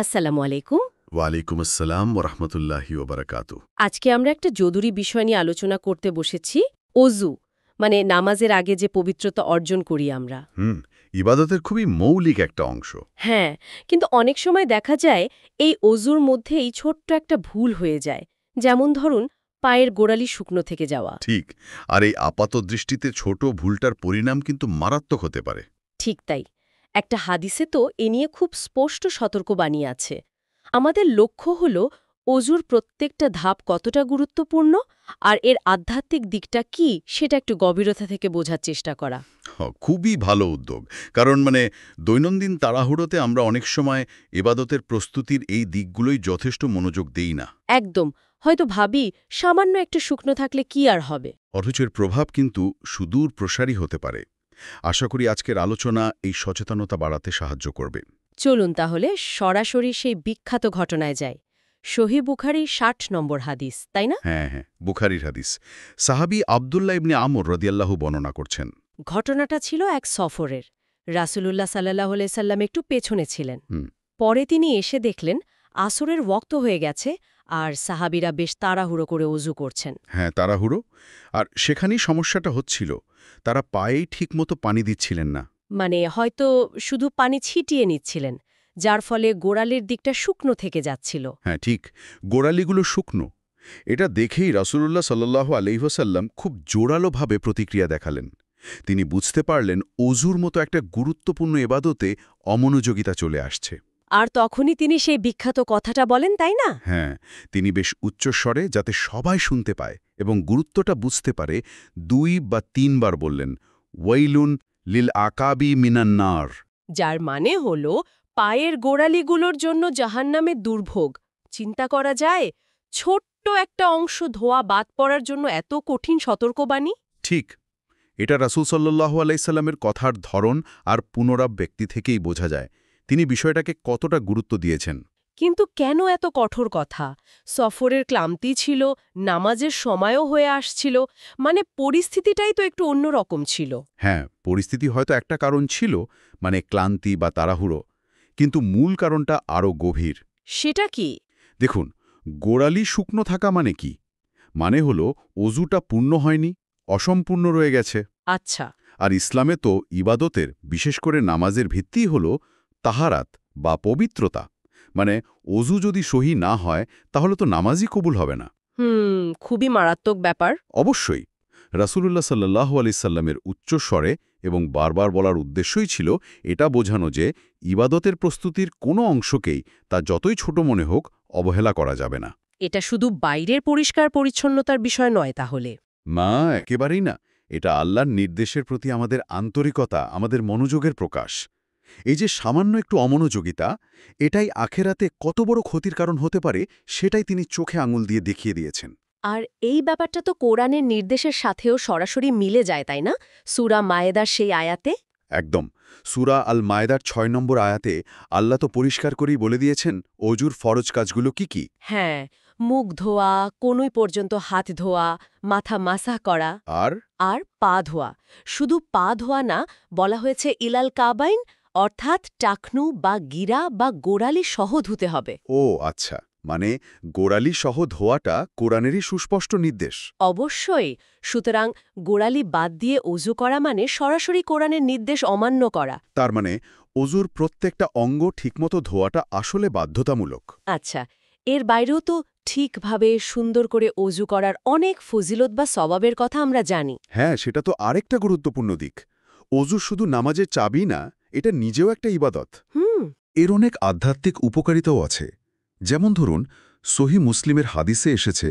আসসালামু আলাইকুম। ওয়ালাইকুম আসসালাম ওরহমতুল্লাহি ওবারাকাতু। আজকে আমরা একটা জরুরি বিষয় নিয়ে আলোচনা করতে বসেছি। অজু, মানে নামাজের আগে যে পবিত্রতা অর্জন করি আমরা। ইবাদতের খুবই মৌলিক একটা অংশ। হ্যাঁ, কিন্তু অনেক সময় দেখা যায় এই অজুর মধ্যেই ছোট্ট একটা ভুল হয়ে যায়। যেমন ধরুন, পায়ের গোড়ালি শুকনো থেকে যাওয়া। ঠিক। আর এই আপাত দৃষ্টিতে ছোট ভুলটার পরিণাম কিন্তু মারাত্মক হতে পারে। ঠিক তাই। একটা হাদিসে তো এ নিয়ে খুব স্পষ্ট সতর্কবাণী আছে। আমাদের লক্ষ্য হল অজুর প্রত্যেকটা ধাপ কতটা গুরুত্বপূর্ণ আর এর আধ্যাত্মিক দিকটা কি সেটা একটু গভীরতা থেকে বোঝার চেষ্টা করা। খুবই ভালো উদ্যোগ। কারণ দৈনন্দিন তাড়াহুড়োতে আমরা অনেক সময় ইবাদতের প্রস্তুতির এই দিকগুলোই যথেষ্ট মনোযোগ দেই না। একদম। হয়তো ভাবি সামান্য একটু শুকনো থাকলে কি আর হবে। অথচ এর প্রভাব কিন্তু সুদূর প্রসারী হতে পারে। আশা করি আজকের আলোচনা এই সচেতনতা বাড়াতে সাহায্য করবে। চলুন তাহলে সরাসরি সেই বিখ্যাত ঘটনায় যাই। সহিহ বুখারী ৬০ নম্বর হাদিস, তাই না? হ্যাঁ, বুখারীর হাদিস। সাহাবী আব্দুল্লাহ ইবনে আমর রাদিয়াল্লাহু বর্ণনা করছেন। ঘটনাটা ছিল এক সফরের। রাসূলুল্লাহ সাল্লাল্লাহু আলাইহি সাল্লাম একটু পেছনে ছিলেন। হুম, পরে তিনি এসে দেখলেন আসরের ওয়াক্ত হয়ে গেছে আর সাহাবীরা বেশ তাড়াহুড়ো করে ওযু করছেন। হ্যাঁ, তাড়াহুড়ো। আর সেখানেই সমস্যাটা হচ্ছিল। তারা পায়েই ঠিকমতো পানি দিচ্ছিলেন না। মানে হয়তো শুধু পানি ছিটিয়ে নিচ্ছিলেন, যার ফলে গোড়ালির দিকটা শুকনো থেকে যাচ্ছিল। হ্যাঁ, ঠিক। গোড়ালিগুলো শুকনো। এটা দেখেই রাসূলুল্লাহ সাল্লাল্লাহু আলাইহি ওয়াসাল্লাম খুব জোরালোভাবে প্রতিক্রিয়া দেখালেন। তিনি বুঝতে পারলেন অজুর মতো একটা গুরুত্বপূর্ণ ইবাদতে অমনোযোগিতা চলে আসছে। আর তখনই তিনি সেই বিখ্যাত কথাটা বলেন, তাই না? হ্যাঁ, তিনি বেশ উচ্চস্বরে যাতে সবাই শুনতে পায় এবং গুরুত্বটা বুঝতে পারে ২ বা ৩ বার বললেন, ওয়াইলুন লিল আকাবি মিনান নার। যার মানে হল পায়ের গোড়ালিগুলোর জন্য জাহান্নামের দুর্ভোগ। চিন্তা করা যায়, ছোট্ট একটা অংশ ধোয়া বাদ পড়ার জন্য এত কঠিন সতর্কবাণী। ঠিক। এটা রাসূল সাল্লাল্লাহু আলাইহি সাল্লামের কথার ধরন আর পুনরাবৃত্তি থেকেই বোঝা যায় তিনি বিষয়টাকে কতটা গুরুত্ব দিয়েছেন। কিন্তু কেন এত কঠোর কথা? সফরের ক্লান্তি ছিল, নামাজের সময়ও হয়ে আসছিল, মানে পরিস্থিতিটাই তো একটু অন্যরকম ছিল। হ্যাঁ, পরিস্থিতি হয়তো একটা কারণ ছিল, ক্লান্তি বা তাড়াহুড়ো, কিন্তু মূল কারণটা আরও গভীর। সেটা কি? দেখুন, গোড়ালি শুকনো থাকা মানে কি? মানে হলো অজুটা পূর্ণ হয়নি, অসম্পূর্ণ রয়ে গেছে। আচ্ছা। আর ইসলামে তো ইবাদতের, বিশেষ করে নামাজের ভিত্তিই হল তাহারাত বা পবিত্রতা। অজু যদি সহি না হয় তাহলে তো নামাজই কবুল হবে না। খুবই মারাত্মক ব্যাপার। অবশ্যই। রাসূলুল্লাহ সাল্লাল্লাহু আলাইহি সাল্লামের উচ্চস্বরে এবং বারবার বলার উদ্দেশ্যই ছিল এটা বোঝানো যে ইবাদতের প্রস্তুতির কোনো অংশকেই তা যতই ছোট মনে হোক অবহেলা করা যাবে না। এটা শুধু বাইরের পরিষ্কার পরিচ্ছন্নতার বিষয় নয় তাহলে। না, একেবারেই না। এটা আল্লাহর নির্দেশের প্রতি আমাদের আন্তরিকতা, আমাদের মনোযোগের প্রকাশ। এই যে সামান্য একটু অমনোযোগিতা, এটাই আখেরাতে কত বড় ক্ষতির কারণ হতে পারে সেটাই তিনি চোখে আঙুল দিয়ে দেখিয়ে দিয়েছেন। আর এই ব্যাপারটা তো কোরআনের নির্দেশের সাথেও সরাসরি মিলে যায়, তাই না? সূরা মায়েদার সেই আয়াতে। একদম। সূরা আল মায়েদার ৬ নম্বর আয়াতে আল্লাহ তো পরিষ্কার করেই বলে দিয়েছেন অজুর ফরজ কাজগুলো কি কি। হ্যাঁ, মুখ ধোয়া, কনুই পর্যন্ত হাত ধোয়া, মাথা মাসাহ করা আর আর পা ধোয়া। শুধু পা ধোয়া না, বলা হয়েছে ইলাল কাবাইন, অর্থাৎ টাকনু বা গিরা বা গোড়ালি সহ ধুতে হবে। ও আচ্ছা, গোড়ালি সহ ধোয়াটা কোরআনেরই সুস্পষ্ট নির্দেশ। অবশ্যই। সুতরাং গোড়ালি বাদ দিয়ে অজু করা মানে সরাসরি কোরআনের নির্দেশ অমান্য করা। তার অজুর প্রত্যেকটা অঙ্গ ঠিকমতো ধোয়াটা আসলে বাধ্যতামূলক। আচ্ছা, এর বাইরেও তো ঠিকভাবে সুন্দর করে অজু করার অনেক ফজিলত বা সওয়াবের কথা আমরা জানি। হ্যাঁ, সেটা তো আরেকটা গুরুত্বপূর্ণ দিক। অজু শুধু নামাজের চাবি না, এটা নিজেও একটা ইবাদত। হুম। এর অনেক আধ্যাত্মিক উপকারিতাও আছে। যেমন ধরুন, সহিহ মুসলিমের হাদিসে এসেছে,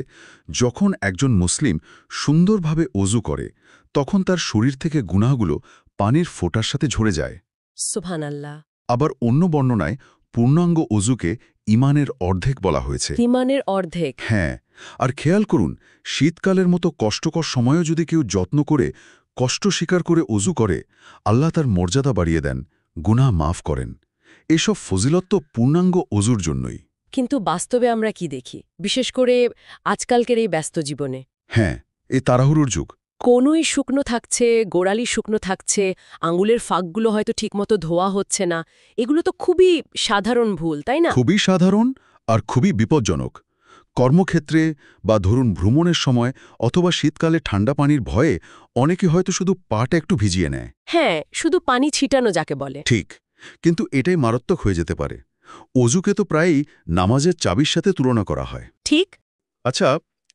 যখন একজন মুসলিম সুন্দরভাবে অজু করে তখন তার শরীর থেকে গুনাহগুলো পানির ফোঁটার সাথে ঝরে যায়। সুবহানাল্লাহ। আবার অন্য বর্ণনায় পূর্ণাঙ্গ অজুকে ঈমানের অর্ধেক বলা হয়েছে। ঈমানের অর্ধেক। হ্যাঁ, আর খেয়াল করুন, শীতকালের মতো কষ্টকর সময়ও যদি কেউ যত্ন করে, কষ্ট স্বীকার করে অজু করে, আল্লাহ তার মর্যাদা বাড়িয়ে দেন, গুনাহ মাফ করেন। এসব ফজিলত তো পূর্ণাঙ্গ অজুর জন্যই। কিন্তু বাস্তবে আমরা কি দেখি, বিশেষ করে আজকালকের এই ব্যস্ত জীবনে? হ্যাঁ, এ তাড়াহুড়োর যুগ। কোনোই শুকনো থাকছে, গোড়ালি শুকনো থাকছে, আঙুলের ফাঁকগুলো হয়তো ঠিকমতো ধোয়া হচ্ছে না। এগুলো তো খুবই সাধারণ ভুল, তাই না? খুবই সাধারণ আর খুবই বিপজ্জনক। কর্মক্ষেত্রে বা ধরুন ভ্রমণের সময় অথবা শীতকালে ঠান্ডা পানির ভয়ে অনেকে হয়তো শুধু পাটা একটু ভিজিয়ে নেয়। হ্যাঁ, শুধু পানি ছিটানো যাকে বলে। ঠিক, কিন্তু এটাই মারাত্মক হয়ে যেতে পারে। অজুকে তো প্রায়ই নামাজের চাবির সাথে তুলনা করা হয়। ঠিক? আচ্ছা,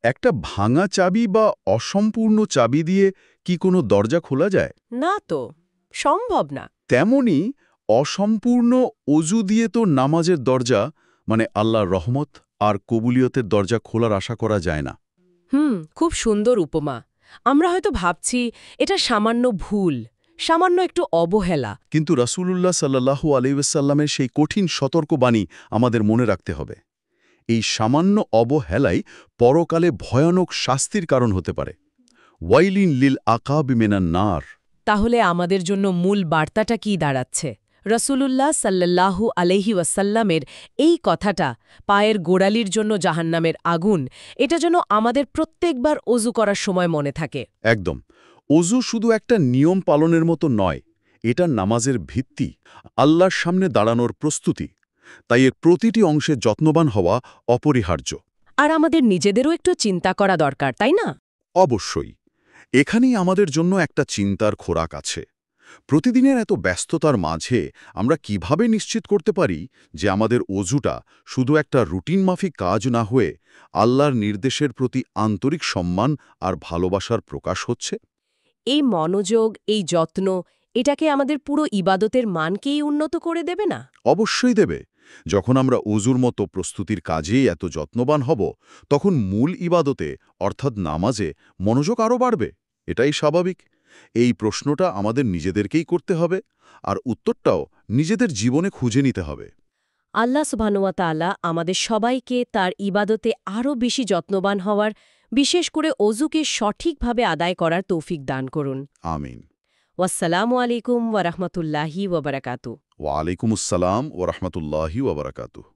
একটা ভাঙা চাবি বা অসম্পূর্ণ চাবি দিয়ে কি কোনো দরজা খোলা যায়? না তো, সম্ভব না। তেমনি অসম্পূর্ণ অজু দিয়ে তো নামাজের দরজা, মানে আল্লাহর রহমত আর কবুলিয়তের দরজা খোলার আশা করা যায় না। খুব সুন্দর উপমা। আমরা হয়তো ভাবছি এটা সামান্য ভুল, সামান্য একটু অবহেলা। কিন্তু রাসূলুল্লাহ সাল্লাল্লাহু আলাইহি ওয়াসাল্লামের সেই কঠিন সতর্কবাণী আমাদের মনে রাখতে হবে। এই সামান্য অবহেলাই পরকালে ভয়ানক শাস্তির কারণ হতে পারে। ওয়াইলিন লিল আকাবি মিনান নার। তাহলে আমাদের জন্য মূল বার্তাটা কি দাঁড়াচ্ছে? রসুলুল্লাহ সাল্লাল্লাহু আলাইহি ওয়াসাল্লামের এই কথাটা, পায়ের গোড়ালির জন্য জাহান্নামের আগুন, এটা যেন আমাদের প্রত্যেকবার অজু করার সময় মনে থাকে। একদম। অজু শুধু একটা নিয়ম পালনের মতো নয়, এটা নামাজের ভিত্তি, আল্লাহর সামনে দাঁড়ানোর প্রস্তুতি। তাই এর প্রতিটি অংশে যত্নবান হওয়া অপরিহার্য। আর আমাদের নিজেদেরও একটু চিন্তা করা দরকার, তাই না? অবশ্যই। এখানেই আমাদের জন্য একটা চিন্তার খোরাক আছে। প্রতিদিনের এত ব্যস্ততার মাঝে আমরা কিভাবে নিশ্চিত করতে পারি যে আমাদের অজুটা শুধু একটা রুটিন মাফিক কাজ না হয়ে আল্লাহর নির্দেশের প্রতি আন্তরিক সম্মান আর ভালোবাসার প্রকাশ হচ্ছে? এই মনোযোগ, এই যত্ন, এটাকে আমাদের পুরো ইবাদতের মানকেই উন্নত করে দেবে না? অবশ্যই দেবে। যখন আমরা অজুর মতো প্রস্তুতির কাজেই এত যত্নবান হব, তখন মূল ইবাদতে অর্থাৎ নামাজে মনোযোগ আরও বাড়বে। এটাই স্বাভাবিক। এই প্রশ্নটা আমাদের নিজেদেরকেই করতে হবে, আর উত্তরটাও নিজেদের জীবনে খুঁজে নিতে হবে। আল্লাহ সুবহানাহু ওয়া তাআলা আমাদের সবাইকে তার ইবাদতে আরও বেশি যত্নবান হওয়ার, বিশেষ করে অজুকে সঠিকভাবে আদায় করার তৌফিক দান করুন। আমিন। ওয়াসসালামু আলাইকুম ওয়া রাহমাতুল্লাহি ওয়া বারাকাতুহু। ওয়ালাইকুম আসসালাম ওয়া রাহমাতুল্লাহি ওয়া বারাকাতুহু।